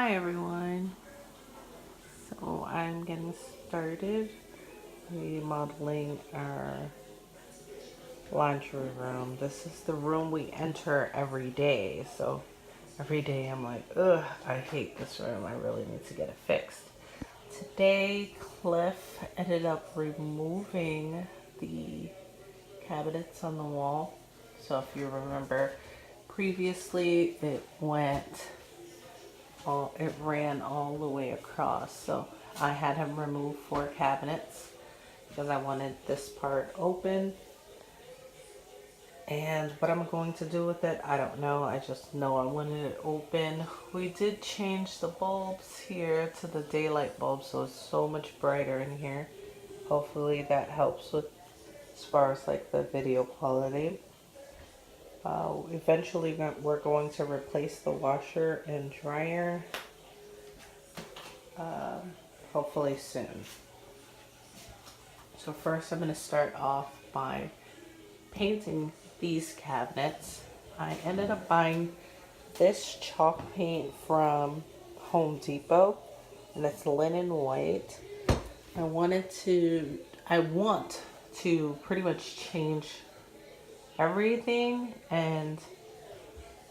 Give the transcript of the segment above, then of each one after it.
Hi everyone. So I'm getting started remodeling our laundry room. This is the room we enter every day. So every day I'm like, ugh, I hate this room. I really need to get it fixed. Today Cliff ended up removing the cabinets on the wall. So if you remember previously it ran all the way across. So I had him remove 4 cabinets because I wanted this part open. And what I'm going to do with it, I don't know. I just know I wanted it open. We did change the bulbs here to the daylight bulb, so it's so much brighter in here. Hopefully that helps with as far as like the video quality. Eventually we're going to replace the washer and dryer. Hopefully soon. So first I'm going to start off by painting these cabinets. I ended up buying this chalk paint from Home Depot, and it's linen white. I want to pretty much change everything, and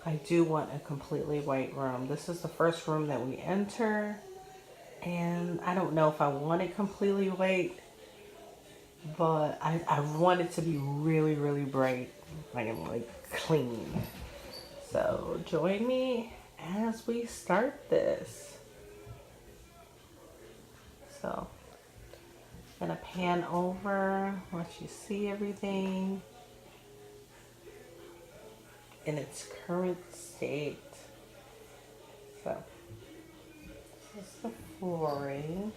I do want a completely white room. This is the first room that we enter, and I don't know if I want it completely white, but I want it to be really, really bright, like clean. So join me as we start this. So I'm gonna pan over, let you see everything in its current state. So this is the flooring.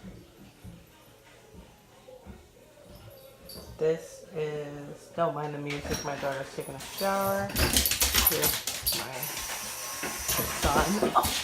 This is, don't mind the music, my daughter's taking a shower. Here's my son. Oh.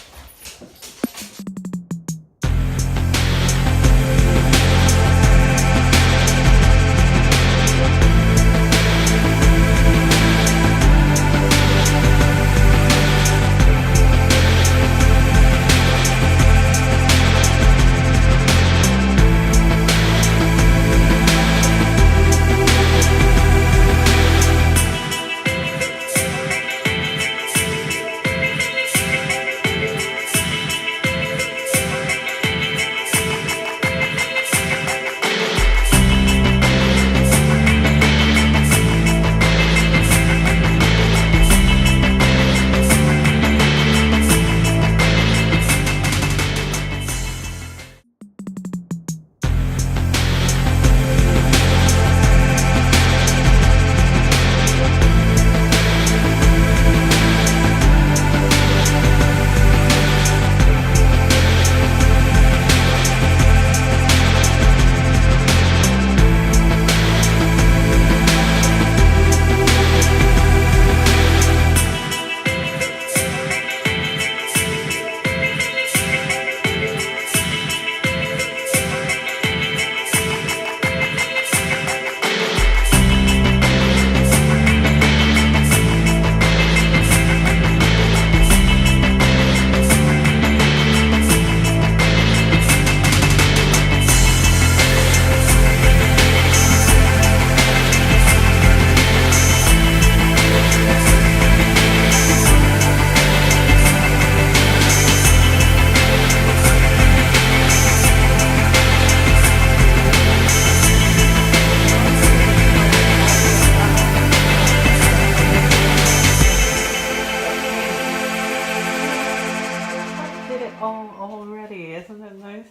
Already, isn't that nice?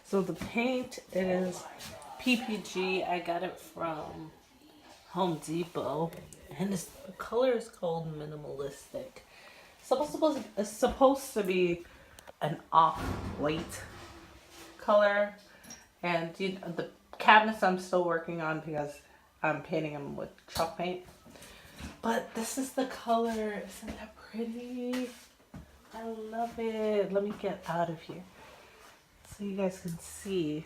So the paint is PPG. I got it from Home Depot, and the color is called minimalistic. It's supposed to be an off-white color, and the cabinets I'm still working on because I'm painting them with chalk paint. But this is the color. Isn't that pretty? I love it. Let me get out of here so you guys can see.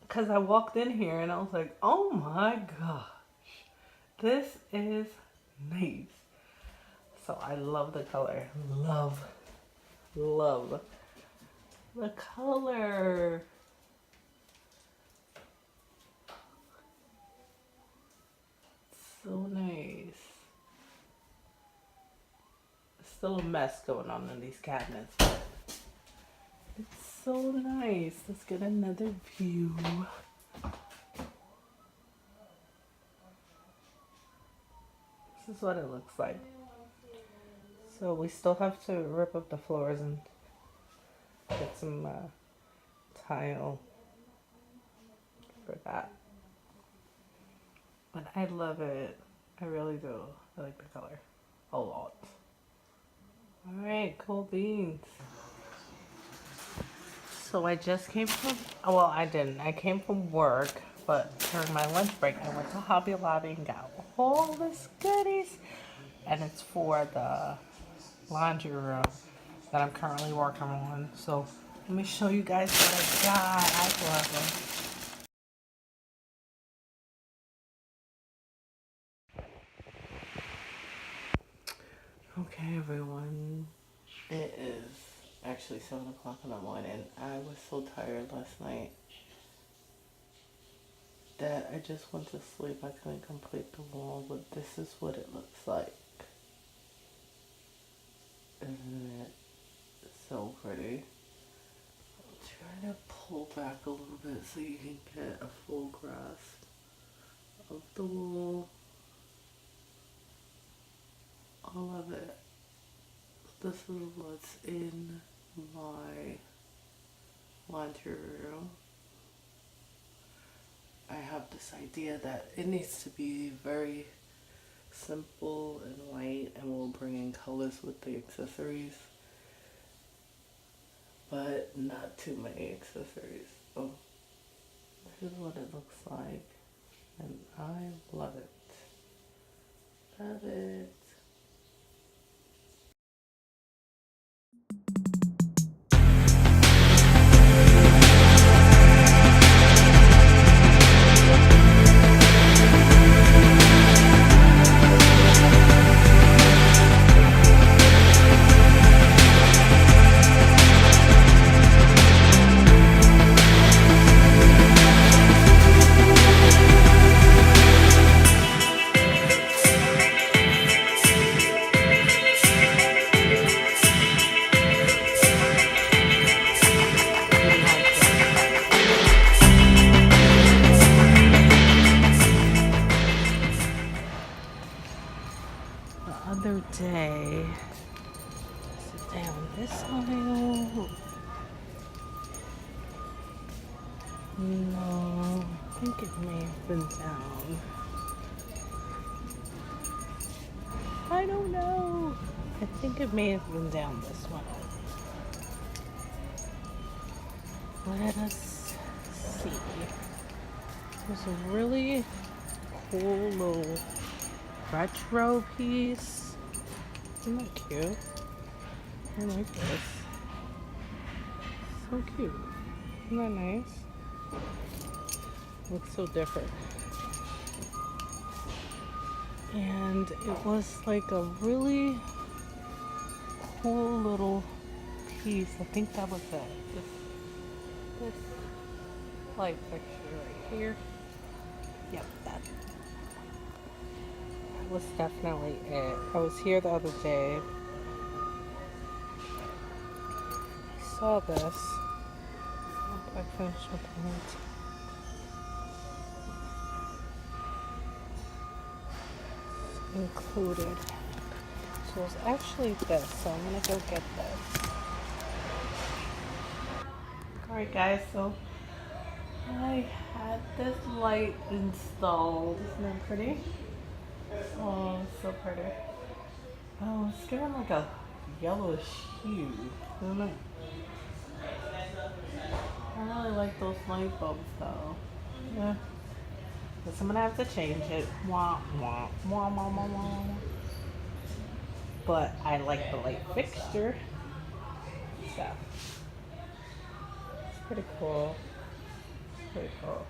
Because I walked in here and I was like, oh my gosh, this is nice. So I love the color. Love. love the color. So nice. Still a mess going on in these cabinets, but it's so nice. Let's get another view. This is what it looks like. So we still have to rip up the floors and get some tile for that. But I love it. I really do. I like the color a lot. Alright, cool beans. So I just came from, well, I didn't. I came from work, but during my lunch break, I went to Hobby Lobby and got all this goodies. And it's for the laundry room that I'm currently working on. So let me show you guys what I got. I love it. Okay, everyone. It is actually 7 o'clock in the morning. I was so tired last night that I just went to sleep. I couldn't complete the wall, but this is what it looks like. Isn't it so pretty? I'll try to pull back a little bit so you can get a full grasp of the wall. All of it. This is what's in my laundry room. I have this idea that it needs to be very simple and light, and we'll bring in colors with the accessories, but not too many accessories. So this is what it looks like, and I love it. Love it. Other day, sit down this aisle. No, I think it may have been down. I don't know. I think it may have been down this one. Let us see. There's a really cool little retro piece. Isn't that cute? I like this. So cute. Isn't that nice? Looks so different. And it was like a really cool little piece. I think that was it. This light fixture right here. Yep, that was definitely it. I was here the other day. I saw this. I finished with it. Included. So it's actually this. So I'm gonna go get this. Alright guys, so I had this light installed. Isn't that pretty? Oh, so pretty. Oh, it's giving like a yellowish hue. I don't know. I really like those light bulbs though. Yeah. Guess I'm gonna have to change it. Wah, wah, wah, wah, wah, wah. But I like the light fixture. So it's pretty cool. Pretty cool.